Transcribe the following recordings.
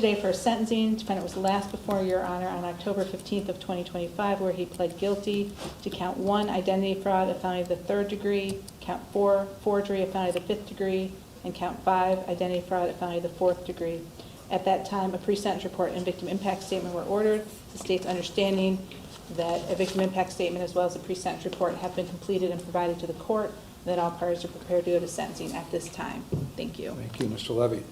Today for sentencing, defendant was last before Your Honor on October 15th of 2025, where he pled guilty to count 1, identity fraud, a felony of the 3rd degree, count 4, forgery, a felony of the 5th degree, and count 5, identity fraud, a felony of the 4th degree. At that time, a pre-sentence report and victim impact statement were ordered. The state's understanding that a victim impact statement as well as a pre-sentence report have been completed and provided to the court, and that all parties are prepared to go to sentencing at this time. Thank you. Thank you, Mr. Levy.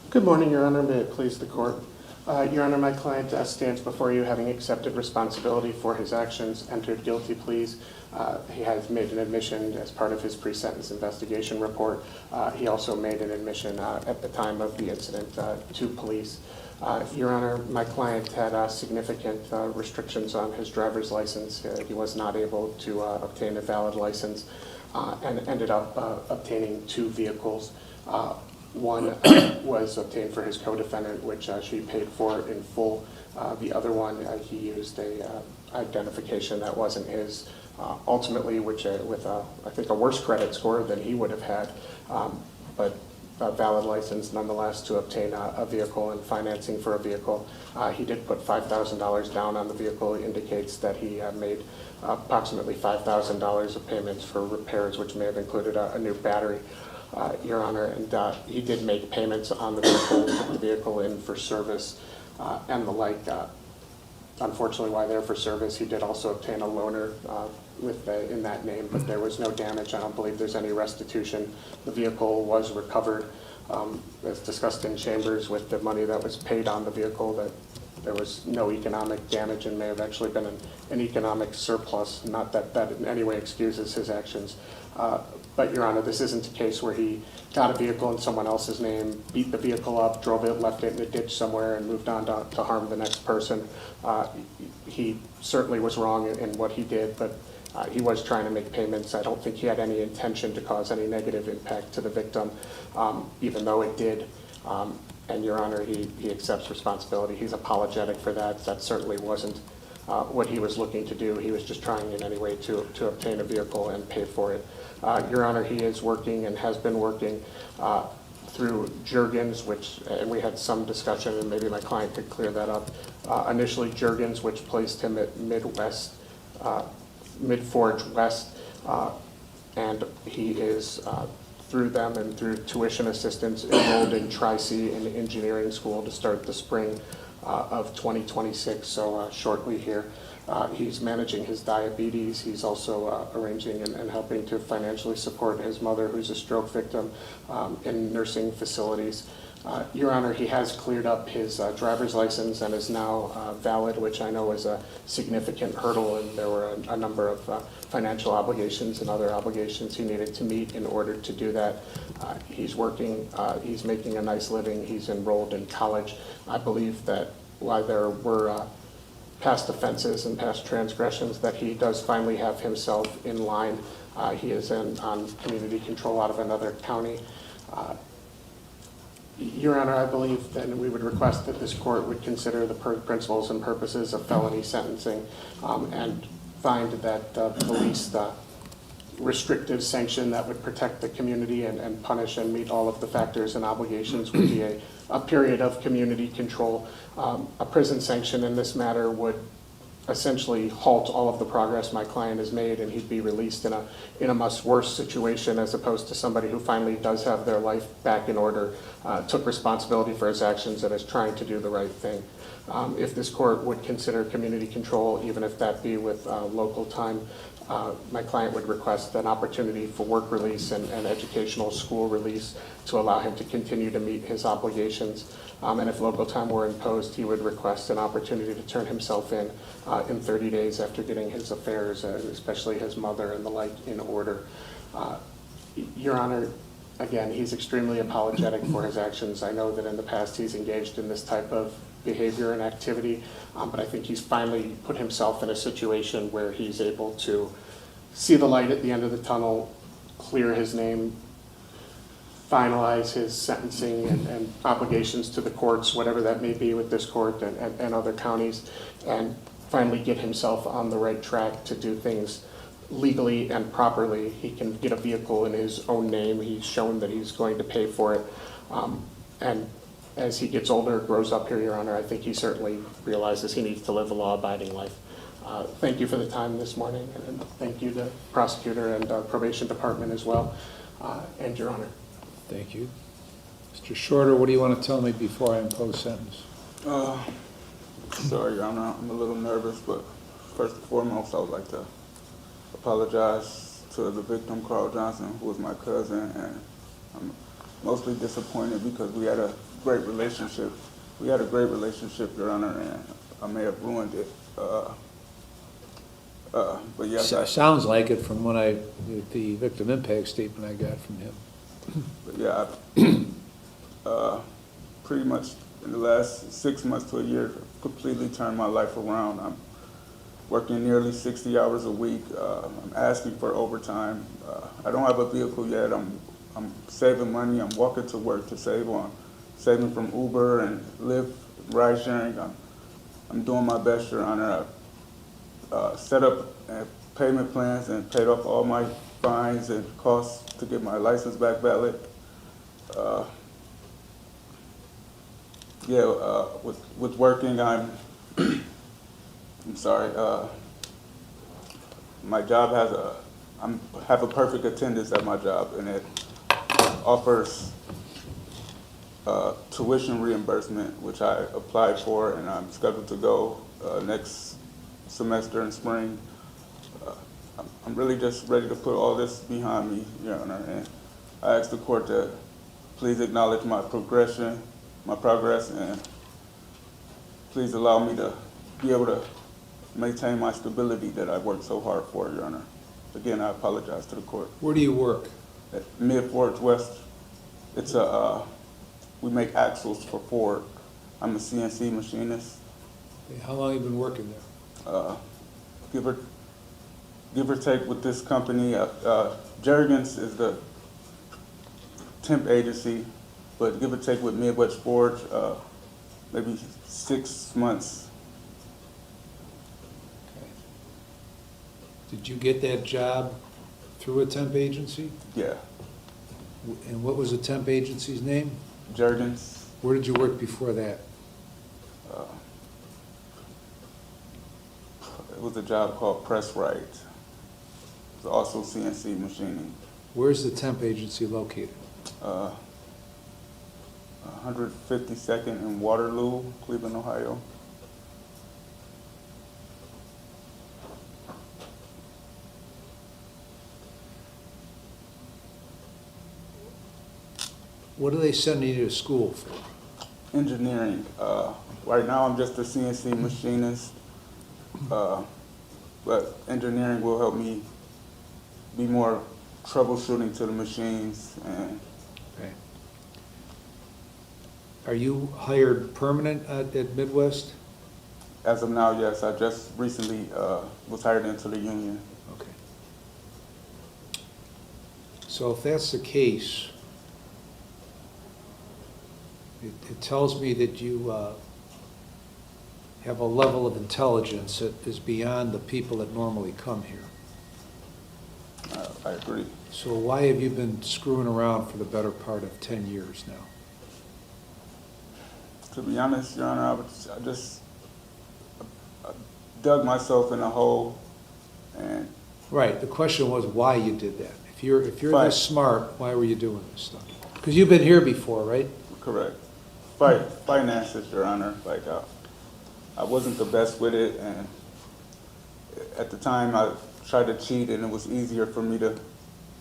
Good morning, Your Honor. May it please the court. Your Honor, my client stands before you having accepted responsibility for his actions, entered guilty pleas. He has made an admission as part of his pre-sentence investigation report. He also made an admission at the time of the incident to police. Your Honor, my client had significant restrictions on his driver's license. He was not able to obtain a valid license and ended up obtaining 2 vehicles. One was obtained for his co-defendant, which she paid for in full. The other one, he used a identification that wasn't his, ultimately, which with I think a worse credit score than he would have had, but a valid license nonetheless to obtain a vehicle and financing for a vehicle. He did put $5,000 down on the vehicle. It indicates that he made approximately $5,000 of payments for repairs, which may have included a new battery. Your Honor, and he did make payments on the vehicle, took the vehicle in for service and the like. Unfortunately, while there for service, he did also obtain a loaner in that name, but there was no damage. I don't believe there's any restitution. The vehicle was recovered, as discussed in chambers, with the money that was paid on the vehicle, that there was no economic damage and may have actually been an economic surplus. Not that that in any way excuses his actions. But Your Honor, this isn't a case where he got a vehicle in someone else's name, beat the vehicle up, drove it, left it in a ditch somewhere, and moved on to harm the next person. He certainly was wrong in what he did, but he was trying to make payments. I don't think he had any intention to cause any negative impact to the victim, even though it did. And Your Honor, he accepts responsibility. He's apologetic for that. That certainly wasn't what he was looking to do. He was just trying in any way to obtain a vehicle and pay for it. Your Honor, he is working and has been working through Juergens, and we had some discussion, and maybe my client could clear that up. Initially Juergens, which placed him at Mid-Forge West, and he is through them and through tuition assistance enrolled in Tri-C in engineering school to start the spring of 2026, so shortly here. He's managing his diabetes. He's also arranging and helping to financially support his mother, who's a stroke victim, in nursing facilities. Your Honor, he has cleared up his driver's license and is now valid, which I know is a significant hurdle, and there were a number of financial obligations and other obligations he needed to meet in order to do that. He's working, he's making a nice living, he's enrolled in college. I believe that while there were past offenses and past transgressions, that he does finally have himself in line. He is on community control out of another county. Your Honor, I believe that we would request that this court would consider the principles and purposes of felony sentencing and find that the least restrictive sanction that would protect the community and punish and meet all of the factors and obligations would be a period of community control. A prison sanction in this matter would essentially halt all of the progress my client has made, and he'd be released in a much worse situation, as opposed to somebody who finally does have their life back in order, took responsibility for his actions, and is trying to do the right thing. If this court would consider community control, even if that be with local time, my client would request an opportunity for work release and educational school release to allow him to continue to meet his obligations. And if local time were imposed, he would request an opportunity to turn himself in 30 days after getting his affairs, especially his mother and the like, in order. Your Honor, again, he's extremely apologetic for his actions. I know that in the past he's engaged in this type of behavior and activity, but I think he's finally put himself in a situation where he's able to see the light at the end of the tunnel, clear his name, finalize his sentencing and obligations to the courts, whatever that may be with this court and other counties, and finally get himself on the right track to do things legally and properly. He can get a vehicle in his own name. He's shown that he's going to pay for it. And as he gets older, grows up here, Your Honor, I think he certainly realizes he needs to live a law-abiding life. Thank you for the time this morning, and thank you to prosecutor and probation department as well, and Your Honor. Thank you. Mr. Shorter, what do you want to tell me before I impose sentence? Sorry, Your Honor, I'm a little nervous, but first and foremost, I would like to apologize to the victim, Carl Johnson, who was my cousin, and I'm mostly disappointed because we had a great relationship. Your Honor, and I may have ruined it. But yes, Sounds like it from the victim impact statement I got from him. But yeah, pretty much in the last 6 months to a year, completely turned my life around. I'm working nearly 60 hours a week. I'm asking for overtime. I don't have a vehicle yet. I'm saving money. I'm walking to work to save on, saving from Uber and Lyft, ride sharing. I'm doing my best, Your Honor. I've set up payment plans and paid off all my fines and costs to get my license back valid. With working, I'm sorry. My job have a perfect attendance at my job, and it offers tuition reimbursement, which I applied for, and I'm scheduled to go next semester in spring. I'm really just ready to put all this behind me, Your Honor, and I ask the court to please acknowledge my progress, and please allow me to be able to maintain my stability that I worked so hard for, Your Honor. Again, I apologize to the court. Where do you work? At Mid-Ford West, it's we make axles for Ford. I'm a CNC machinist. How long have you been working there? Give or take with this company, Jergens is the temp agency, but give or take with Midwest Forge, maybe 6 months. Okay. Did you get that job through a temp agency? Yeah, And what was the temp agency's name? Jergens. Where did you work before that? It was a job called Press Right. It was also CNC machining. Where's the temp agency located? 152nd in Waterloo, Cleveland, Ohio. What are they sending you to school for? Engineering. Right now I'm just a CNC machinist, but engineering will help me be more troubleshooting to the machines. And Okay. Are you hired permanent at Midwest? as of now, yes, I just recently was hired into the union. Okay. So if that's the case, it tells me that you have a level of intelligence that is beyond the people that normally come here. I agree. So why have you been screwing around for the better part of 10 years now? To be honest, Your Honor, I dug myself in a hole, and Right, the question was why you did that. If you're Right. this smart, why were you doing this stuff? Because you've been here before, right? correct. Finances, Your Honor. Like I wasn't the best with it, and at the time I tried to cheat, and it was easier for me to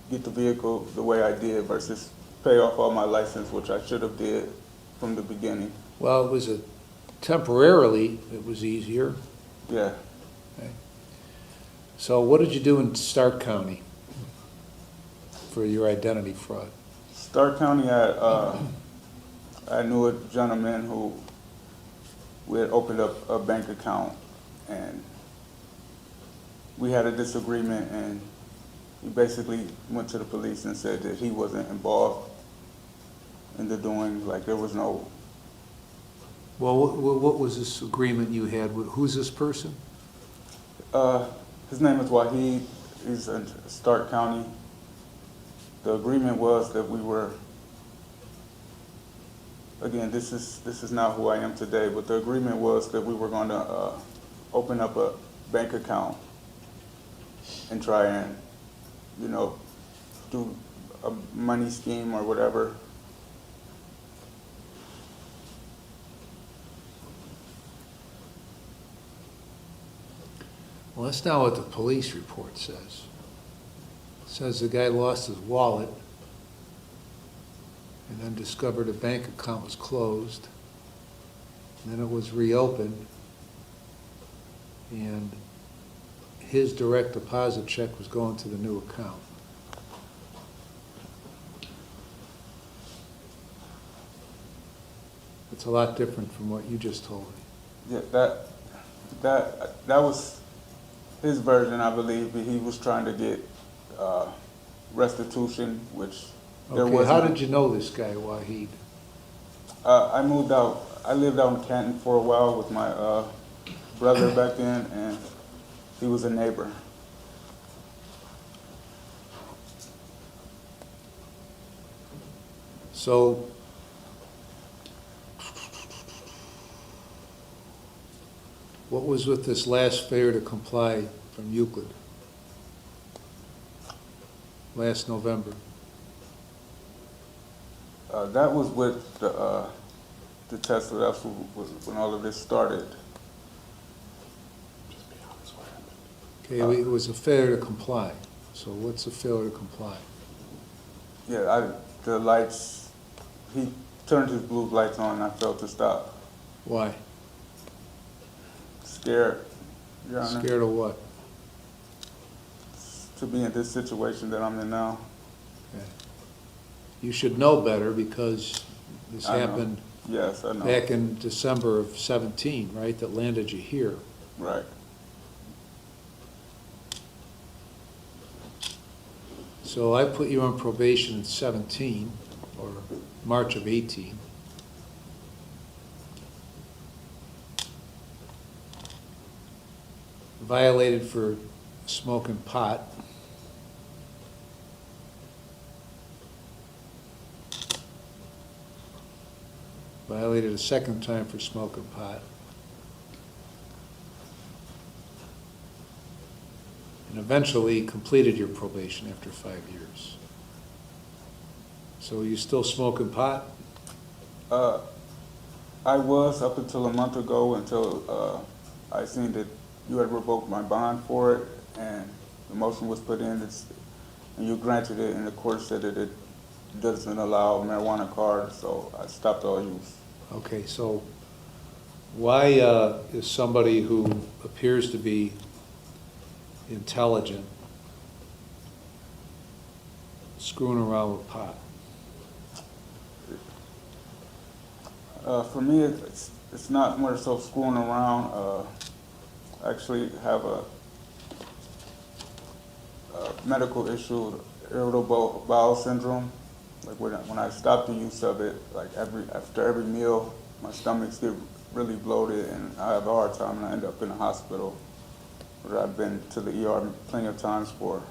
get the vehicle the way I did versus pay off all my license, which I should have did from the beginning. Well, temporarily, it was easier. Yeah. Okay. So what did you do in Stark County for your identity fraud? Stark County, I knew a gentleman who we had opened up a bank account, and we had a disagreement, and he basically went to the police and said that he wasn't involved in the doing, like there was no. Well, what was this agreement you had? Who's this person? His name is Wahid. He's in Stark County. The agreement was that we were, again, this is not who I am today, but the agreement was that we were going to open up a bank account and try and, you know, do a money scheme or whatever. Well, that's not what the police report says. It says the guy lost his wallet and then discovered a bank account was closed. And then it was reopened, and his direct deposit check was going to the new account. It's a lot different from what you just told me. Yeah, that was his version, I believe. He was trying to get restitution, which there Okay, was. how did you know this guy, Wahid? I moved out. I lived out in Canton for a while with my brother back then, and he was a neighbor. So, what was with this last failure to comply from Euclid? Last November. That was with the Tesla. That's when all of this started. Just be honest what happened. Okay, it was a failure to comply. So what's a failure to comply? Yeah, the lights. He turned his blue lights on, and I failed to stop. Why? Scared, Your Honor. Scared of what? To be in this situation that I'm in now. Okay. You should know better because this I know. happened Yes, I know. back in December of 17, right? That landed you here. Right. So I put you on probation in 17 or March of 18. Violated for smoking pot. Violated a second time for smoking pot. And eventually completed your probation after 5 years. So you still smoking pot? I was up until a month ago, until I seen that you had revoked my bond for it, and the motion was put in, and you granted it, and the court said that it doesn't allow marijuana cards, so I stopped all use. Okay, so why is somebody who appears to be intelligent screwing around with pot? For me, it's not more so screwing around. I actually have a medical issue, irritable bowel syndrome. Like when I stop the use of it, like after every meal, my stomachs get really bloated, and I have a hard time, and I end up in the hospital, where I've been to the ER plenty of times for.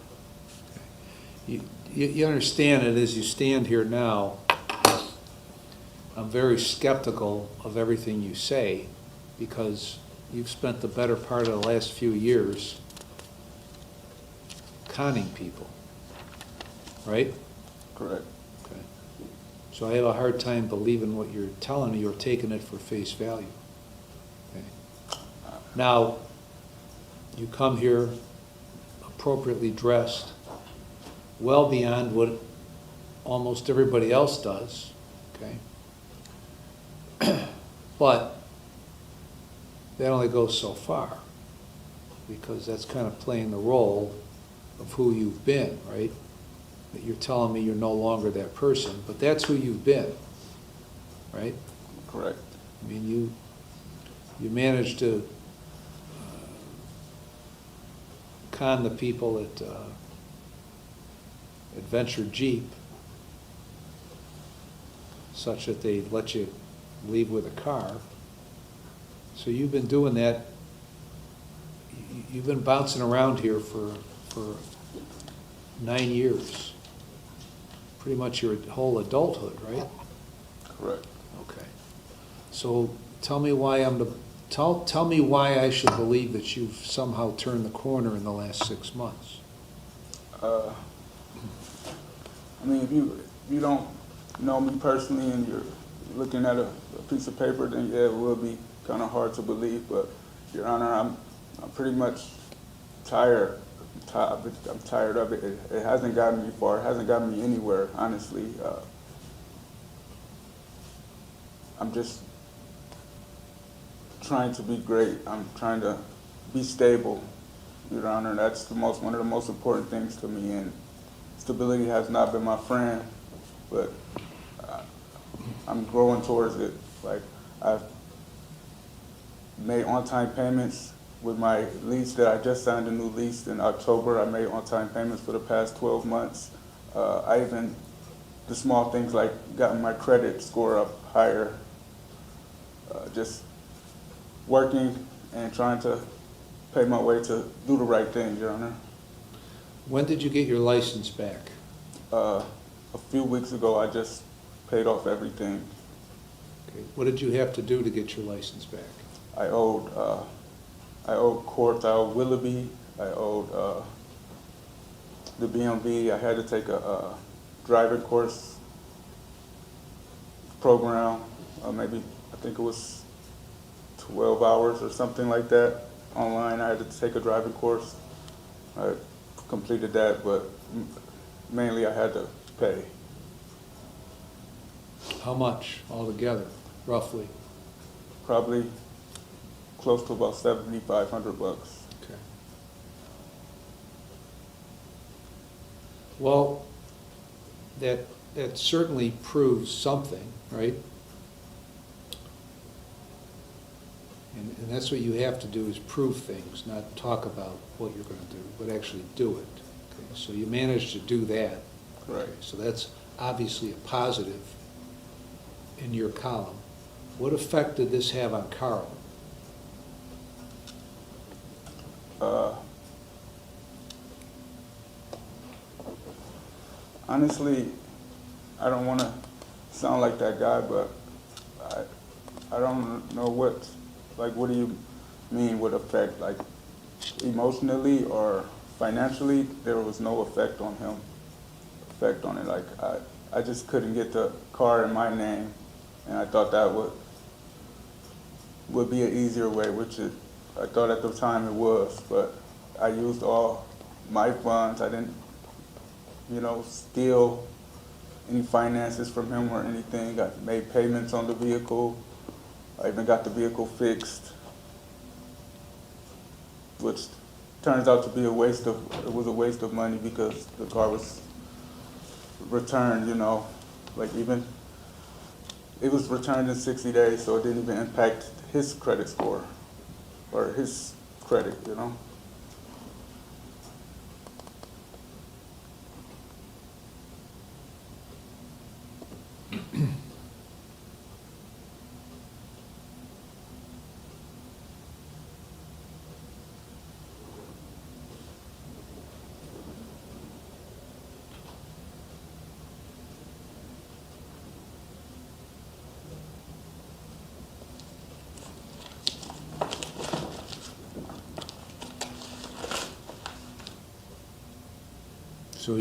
You understand it as you stand here now. I'm very skeptical of everything you say because you've spent the better part of the last few years conning people, right? Correct. Okay. So I have a hard time believing what you're telling me. You're taking it for face value. Okay. Now, you come here appropriately dressed, well beyond what almost everybody else does, okay? But that only goes so far because that's kind of playing the role of who you've been, right? That you're telling me you're no longer that person, but that's who you've been, right? Correct. I mean, you managed to con the people at Adventure Jeep such that they let you leave with a car. So you've been doing that. You've been bouncing around here for 9 years. Pretty much your whole adulthood, right? Correct. Okay. So tell me why tell me why I should believe that you've somehow turned the corner in the last 6 months. I mean, if you don't know me personally and you're looking at a piece of paper, then yeah, it will be kind of hard to believe. But Your Honor, I'm pretty much tired. I'm tired of it. It hasn't gotten me far. It hasn't gotten me anywhere, honestly. I'm just trying to be great. I'm trying to be stable, Your Honor. That's one of the most important things to me. And stability has not been my friend, but I'm growing towards it. Like, I've made on-time payments with my lease that I just signed a new lease in October. I made on-time payments for the past 12 months. I even, the small things like gotten my credit score up higher. Just working and trying to pay my way to do the right thing, Your Honor. When did you get your license back? A few weeks ago, I just paid off everything. Okay. What did you have to do to get your license back? I owed court, I owed Willoughby, I owed the BMV. I had to take a driving course program, maybe, I think it was 12 hours or something like that online. I had to take a driving course. I completed that, but mainly I had to pay. How much altogether, roughly? Probably close to about $7,500. Okay. Well, that certainly proves something, right? And that's what you have to do, is prove things, not talk about what you're going to do, but actually do it. Okay? So you managed to do that. Right. Okay, so that's obviously a positive in your column. What effect did this have on Carl? Honestly, I don't want to sound like that guy, but I don't know what do you mean with effect? Like, emotionally or financially, there was no effect on him. Effect on it. Like, I just couldn't get the car in my name, and I thought that would be an easier way, which I thought at the time it was, but I used all my funds. I didn't, steal any finances from him or anything. I made payments on the vehicle. I even got the vehicle fixed, which turns out to be it was a waste of money because the car was returned, it was returned in 60 days, so it didn't even impact his credit score or his credit, So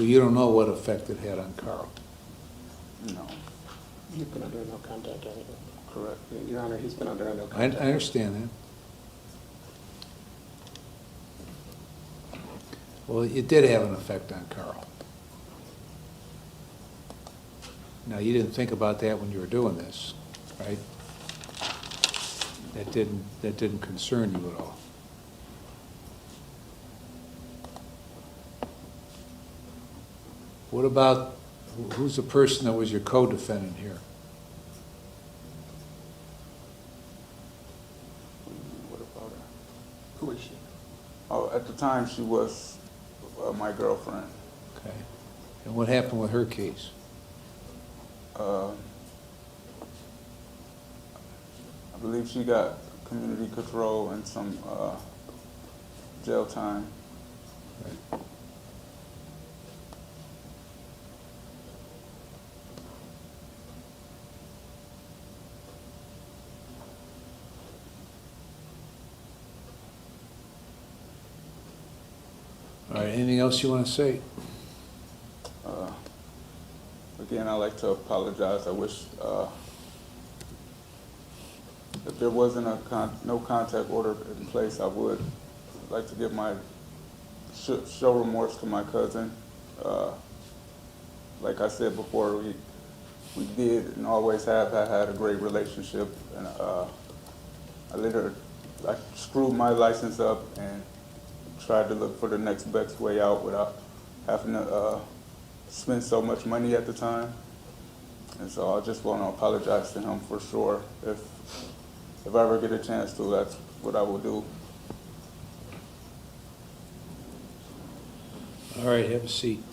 you don't know what effect it had on Carl? No, He's been under no contact anyway. correct. Your Honor, he's been under no I contact. understand that. Well, it did have an effect on Carl. Now, you didn't think about that when you were doing this, right? That didn't concern you at all. What about, who's the person that was your co-defendant here? What about her? Who is she? Oh, at the time she was my girlfriend. Okay. And what happened with her case? I believe she got community control and some jail time. Right. All right, anything else you want to say? Again, I'd like to apologize. I wish if there wasn't no contact order in place, I would like to give my show remorse to my cousin. Like I said before, we did and always have had a great relationship, and I screwed my license up and tried to look for the next best way out without having to spend so much money at the time. And so I just want to apologize to him for sure. If I ever get a chance to, that's what I will do. All right, have a seat.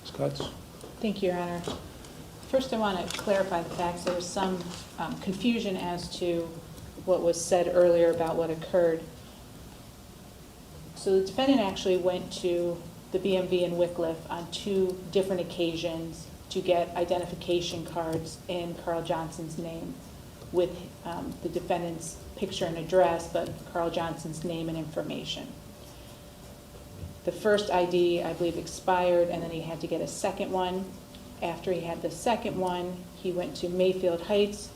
Ms. Cutts? Thank you, Your Honor. First, I want to clarify the facts. There was some confusion as to what was said earlier about what occurred. So the defendant actually went to the BMV in Wickliffe on 2 different occasions to get identification cards in Carl Johnson's name with the defendant's picture and address, but Carl Johnson's name and information. The first ID, I believe, expired, and then he had to get a second one. After he had the second one, he went to Mayfield Heights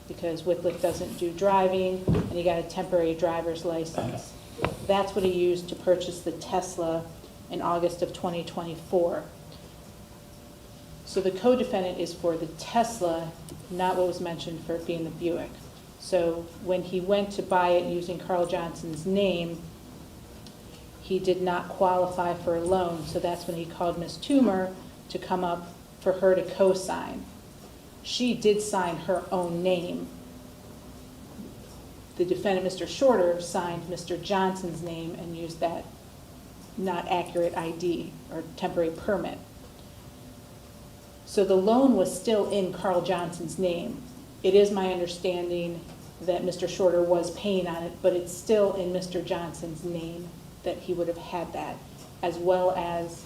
because Wickliffe doesn't do driving, and he got a temporary driver's license. That's what he used to purchase the Tesla in August of 2024. So the co-defendant is for the Tesla, not what was mentioned for it being the Buick. So when he went to buy it using Carl Johnson's name, he did not qualify for a loan. So that's when he called Ms. Toomer to come up for her to co-sign. She did sign her own name. The defendant, Mr. Shorter, signed Mr. Johnson's name and used that not accurate ID or temporary permit. So the loan was still in Carl Johnson's name. It is my understanding that Mr. Shorter was paying on it, but it's still in Mr. Johnson's name that he would have had that, as well as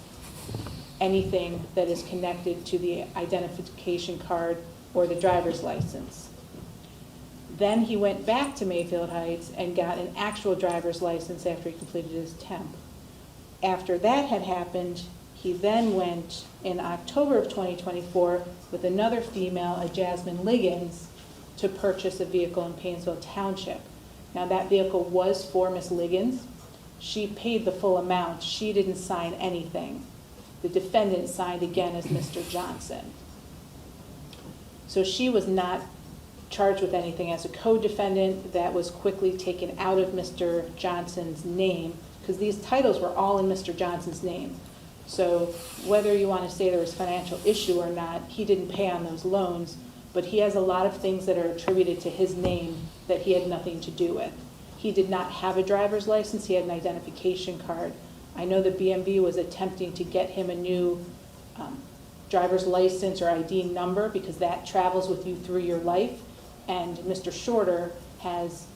anything that is connected to the identification card or the driver's license. Then he went back to Mayfield Heights and got an actual driver's license after he completed his temp. After that had happened, he then went in October of 2024 with another female, a Jasmine Liggins, to purchase a vehicle in Paynesville Township. Now that vehicle was for Ms. Liggins. She paid the full amount. She didn't sign anything. The defendant signed again as Mr. Johnson. So she was not charged with anything as a co-defendant. That was quickly taken out of Mr. Johnson's name because these titles were all in Mr. Johnson's name. So whether you want to say there was financial issue or not, he didn't pay on those loans, but he has a lot of things that are attributed to his name that he had nothing to do with. He did not have a driver's license. He had an identification card. I know the BMV was attempting to get him a new driver's license or ID number because that travels with you through your life. And Mr. Shorter has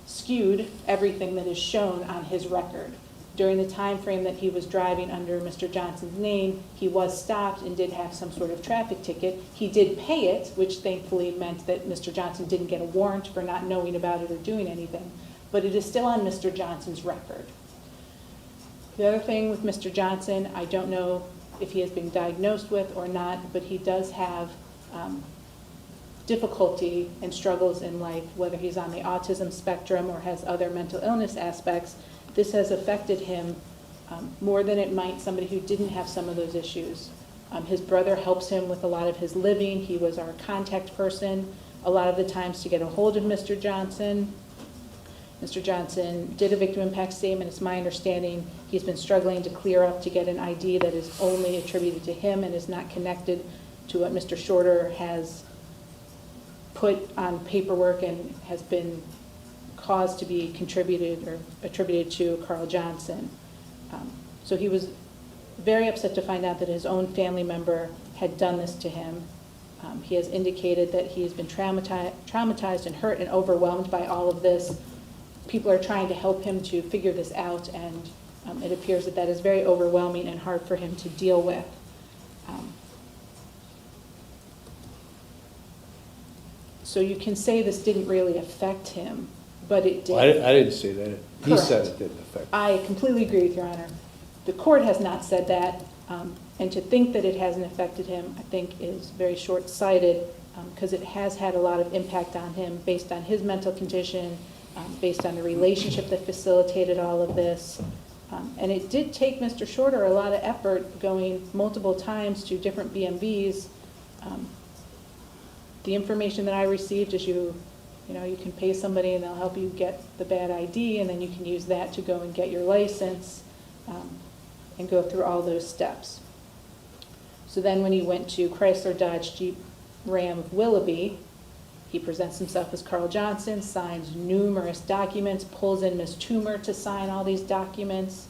skewed everything that is shown on his record. During the time frame that he was driving under Mr. Johnson's name, he was stopped and did have some sort of traffic ticket. He did pay it, which thankfully meant that Mr. Johnson didn't get a warrant for not knowing about it or doing anything. But it is still on Mr. Johnson's record. The other thing with Mr. Johnson, I don't know if he has been diagnosed with or not, but he does have difficulty and struggles in life, whether he's on the autism spectrum or has other mental illness aspects. This has affected him more than it might somebody who didn't have some of those issues. His brother helps him with a lot of his living. He was our contact person a lot of the times to get a hold of Mr. Johnson. Mr. Johnson did a victim impact statement. It's my understanding he's been struggling to clear up to get an ID that is only attributed to him and is not connected to what Mr. Shorter has put on paperwork and has been caused to be contributed or attributed to Carl Johnson. So he was very upset to find out that his own family member had done this to him. He has indicated that he has been traumatized and hurt and overwhelmed by all of this. People are trying to help him to figure this out, and it appears that that is very overwhelming and hard for him to deal with. So you can say this didn't really affect him, but it did. Well, I didn't say that. He said Correct. it didn't affect. I completely agree with Your Honor. The court has not said that, and to think that it hasn't affected him, I think is very short-sighted, because it has had a lot of impact on him based on his mental condition, based on the relationship that facilitated all of this. And it did take Mr. Shorter a lot of effort going multiple times to different BMVs. The information that I received is you can pay somebody and they'll help you get the bad ID, and then you can use that to go and get your license and go through all those steps. So then when he went to Chrysler Dodge Jeep Ram of Willoughby, he presents himself as Carl Johnson, signs numerous documents, pulls in Ms. Toomer to sign all these documents,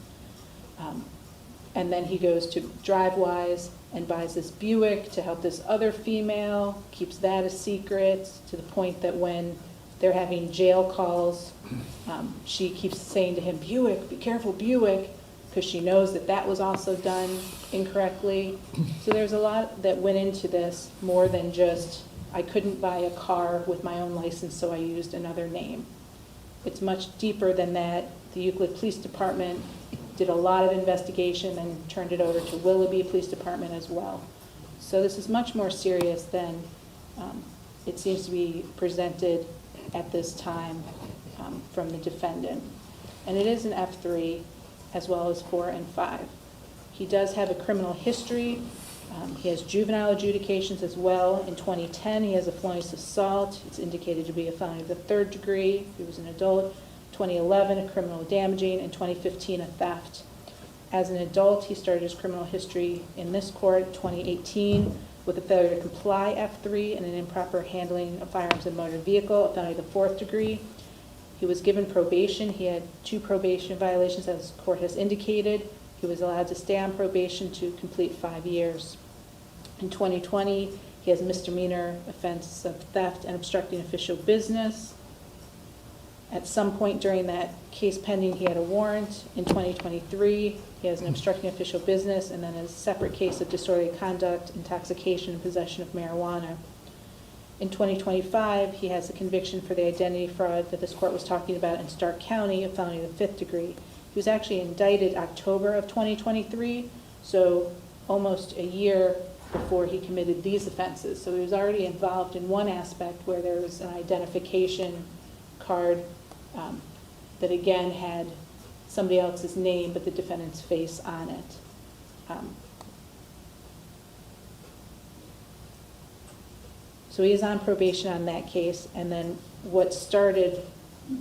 and then he goes to DriveWise and buys this Buick to help this other female, keeps that a secret, to the point that when they're having jail calls, she keeps saying to him, "Buick, be careful, Buick," because she knows that that was also done incorrectly. So there's a lot that went into this, more than just, I couldn't buy a car with my own license, so I used another name. It's much deeper than that. The Euclid Police Department did a lot of investigation and turned it over to Willoughby Police Department as well. So this is much more serious than it seems to be presented at this time from the defendant. And it is an F3 as well as 4 and 5. He does have a criminal history. He has juvenile adjudications as well. In 2010, he has a felonious assault. It's indicated to be a felony of the 3rd degree. He was an adult. 2011, a criminal damaging. In 2015, a theft. As an adult, he started his criminal history in this court, 2018, with a failure to comply, F3, and an improper handling of firearms in a motor vehicle, a felony of the 4th degree. He was given probation. He had 2 probation violations, as the court has indicated. He was allowed to stay on probation to complete 5 years. In 2020, he has a misdemeanor offense of theft and obstructing official business. At some point during that case pending, he had a warrant. In 2023, he has an obstructing official business, and then a separate case of disorderly conduct, intoxication, and possession of marijuana. In 2025, he has a conviction for the identity fraud that this court was talking about in Stark County, a felony of the 5th degree. He was actually indicted October of 2023, so almost a year before he committed these offenses. So he was already involved in one aspect where there was an identification card that again had somebody else's name but the defendant's face on it. So he is on probation on that case, and then what started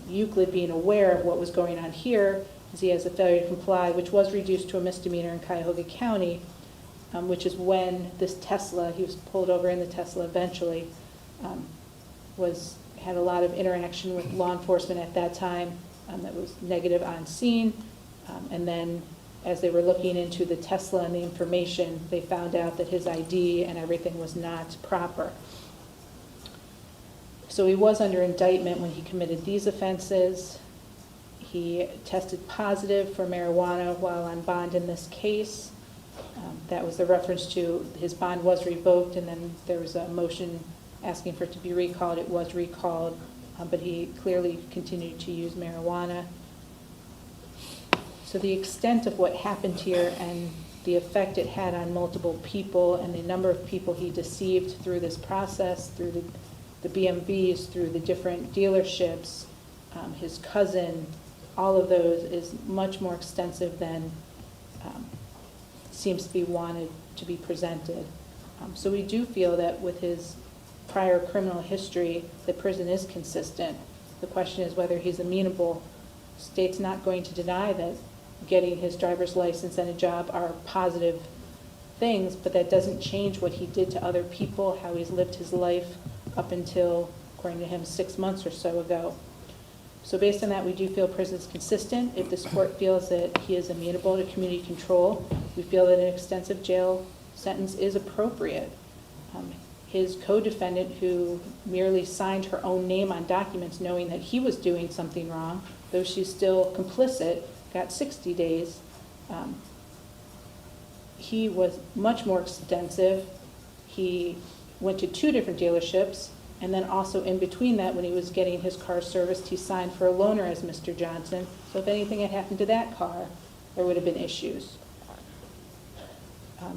Euclid being aware of what was going on here is he has a failure to comply, which was reduced to a misdemeanor in Cuyahoga County, which is when this Tesla, he was pulled over in the Tesla eventually, had a lot of interaction with law enforcement at that time that was negative on scene. And then as they were looking into the Tesla and the information, they found out that his ID and everything was not proper. So he was under indictment when he committed these offenses. He tested positive for marijuana while on bond in this case. That was the reference to his bond was revoked, and then there was a motion asking for it to be recalled. It was recalled, but he clearly continued to use marijuana. So the extent of what happened here and the effect it had on multiple people and the number of people he deceived through this process, through the BMVs, through the different dealerships, his cousin, all of those is much more extensive than seems to be wanted to be presented. So we do feel that with his prior criminal history, the prison is consistent. The question is whether he's amenable. State's not going to deny that getting his driver's license and a job are positive things, but that doesn't change what he did to other people, how he's lived his life up until, according to him, 6 months or so ago. So based on that, we do feel prison is consistent. If this court feels that he is amenable to community control, we feel that an extensive jail sentence is appropriate. His co-defendant, who merely signed her own name on documents knowing that he was doing something wrong, though she's still complicit, got 60 days. He was much more extensive. He went to 2 different dealerships. And then also in between that, when he was getting his car serviced, he signed for a loaner as Mr. Johnson. So if anything had happened to that car, there would have been issues.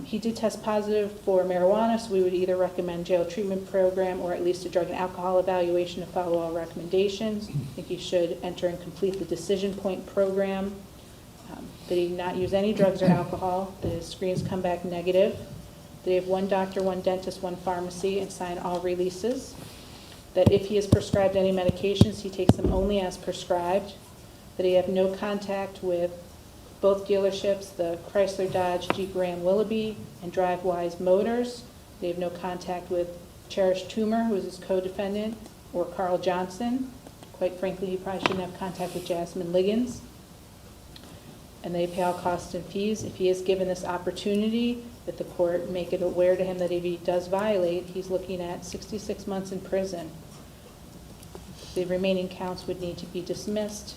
He did test positive for marijuana, so we would either recommend jail treatment program or at least a drug and alcohol evaluation to follow all recommendations. I think he should enter and complete the decision point program. That he not use any drugs or alcohol, that his screens come back negative, that he have one doctor, one dentist, one pharmacy, and sign all releases. That if he is prescribed any medications, he takes them only as prescribed. That he have no contact with both dealerships, the Chrysler, Dodge, Jeep, Ram, Willoughby, and DriveWise Motors. They have no contact with Cherish Toomer, who is his co-defendant, or Carl Johnson. Quite frankly, he probably shouldn't have contact with Jasmine Liggins. And they pay all costs and fees. If he is given this opportunity, that the court make it aware to him that if he does violate, he's looking at 66 months in prison. The remaining counts would need to be dismissed.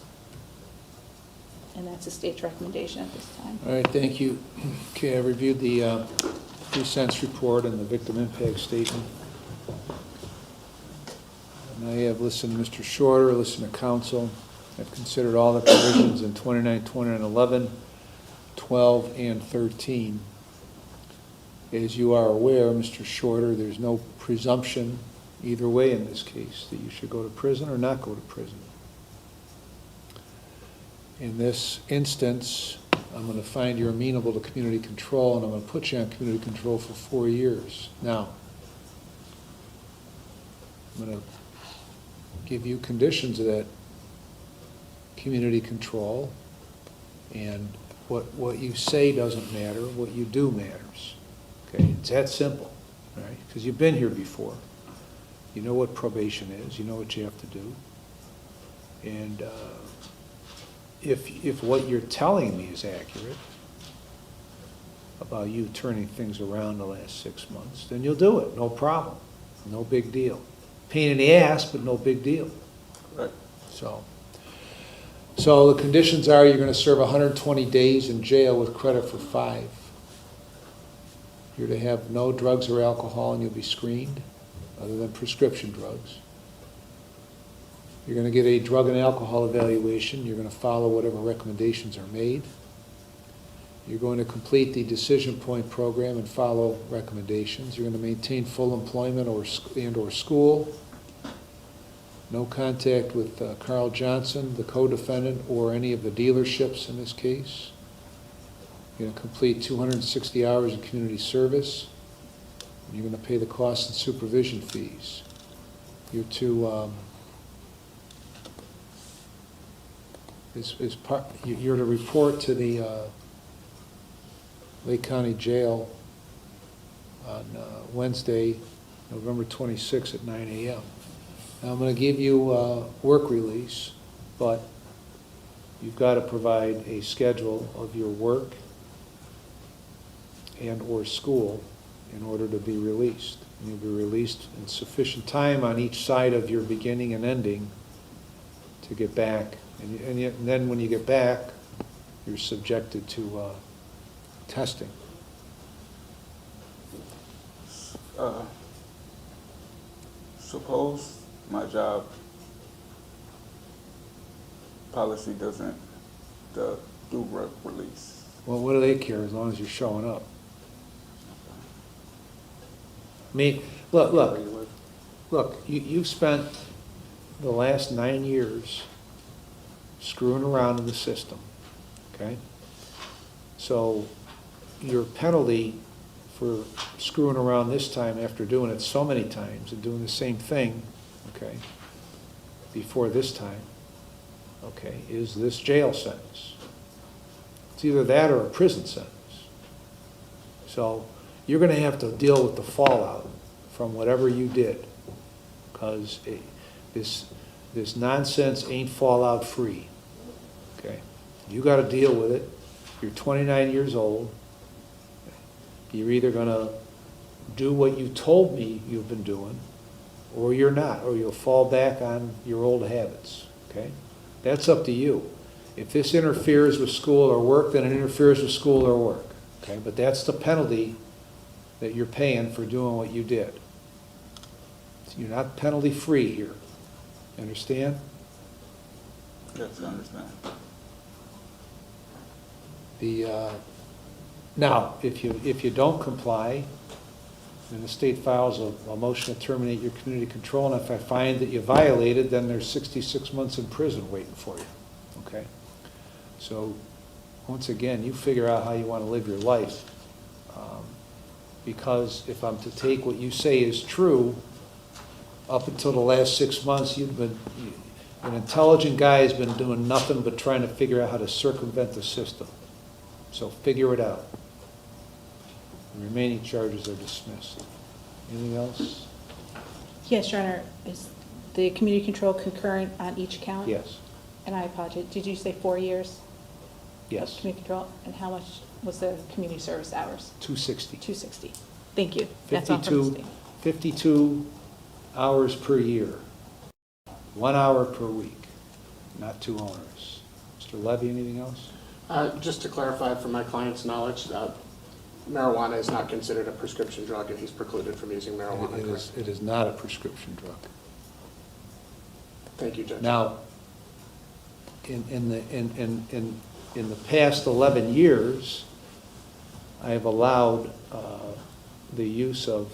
And that's the state's recommendation at this time. All right, thank you. Okay, I reviewed the pre-sentence report and the victim impact statement. And I have listened to Mr. Shorter, listened to counsel. I've considered all the provisions in 29, 29, 11, 12, and 13. As you are aware, Mr. Shorter, there's no presumption either way in this case that you should go to prison or not go to prison. In this instance, I'm going to find you're amenable to community control, and I'm going to put you on community control for 4 years. Now, I'm going to give you conditions of that community control, and what you say doesn't matter, what you do matters. Okay, it's that simple, right? Because you've been here before. You know what probation is, you know what you have to do. And if what you're telling me is accurate about you turning things around the last 6 months, then you'll do it, no problem, no big deal. Pain in the ass, but no big deal. Right. So the conditions are you're going to serve 120 days in jail with credit for 5. You're to have no drugs or alcohol, and you'll be screened, other than prescription drugs. You're going to get a drug and alcohol evaluation. You're going to follow whatever recommendations are made. You're going to complete the decision point program and follow recommendations. You're going to maintain full employment or school. No contact with Carl Johnson, the co-defendant, or any of the dealerships in this case. You're going to complete 260 hours of community service. And you're going to pay the costs and supervision fees. You're to you're to report to the Lake County Jail on Wednesday, November 26th at 9 a.m. Now, I'm going to give you work release, but you've got to provide a schedule of your work and or school in order to be released. And you'll be released in sufficient time on each side of your beginning and ending to get back. And then when you get back, you're subjected to testing. Suppose my job policy doesn't do work release. Well, what do they care as long as you're showing up? I mean, look, you've spent the last 9 years screwing around in the system, okay? So your penalty for screwing around this time after doing it so many times and doing the same thing, okay, before this time, okay, is this jail sentence. It's either that or a prison sentence. So you're going to have to deal with the fallout from whatever you did, because this nonsense ain't fallout free. Okay, you got to deal with it. You're 29 years old. You're either going to do what you told me you've been doing, or you're not, or you'll fall back on your old habits. Okay, that's up to you. If this interferes with school or work, then it interferes with school or work. Okay, but that's the penalty that you're paying for doing what you did. You're not penalty-free here. Understand? Yes, I understand. Now, if you don't comply, then the state files a motion to terminate your community control, and if I find that you violated, then there's 66 months in prison waiting for you, okay? So, once again, you figure out how you want to live your life. Because if I'm to take what you say is true, up until the last 6 months, an intelligent guy has been doing nothing but trying to figure out how to circumvent the system. So figure it out. The remaining charges are dismissed. Anything else? Yes, Your Honor. Is the community control concurrent on each count? Yes. And I apologize. Did you say 4 years? Yes. Of community control? And how much was the community service hours? 260. 260. Thank you. That's all from the state. 52 hours per year. 1 hour per week. Not too onerous. Mr. Levy, anything else? Just to clarify for my client's knowledge, marijuana is not considered a prescription drug, and he's precluded from using marijuana, correct? It is not a prescription drug. Thank you, Judge. Now, in the past 11 years, I have allowed the use of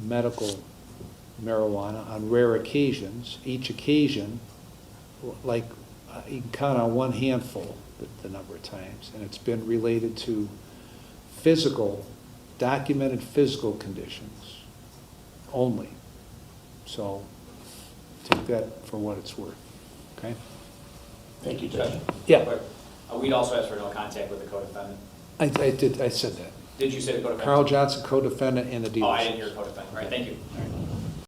medical marijuana on rare occasions. Each occasion, like you can count on one handful the number of times, and it's been related to documented physical conditions only. So take that for what it's worth, okay? Thank you, Judge. Yeah, We'd also ask for no contact with the co-defendant. I said that. Did you say the co-defendant? Carl Johnson, co-defendant, and the dealer. Oh, I didn't hear co-defendant. All right, thank you. All right.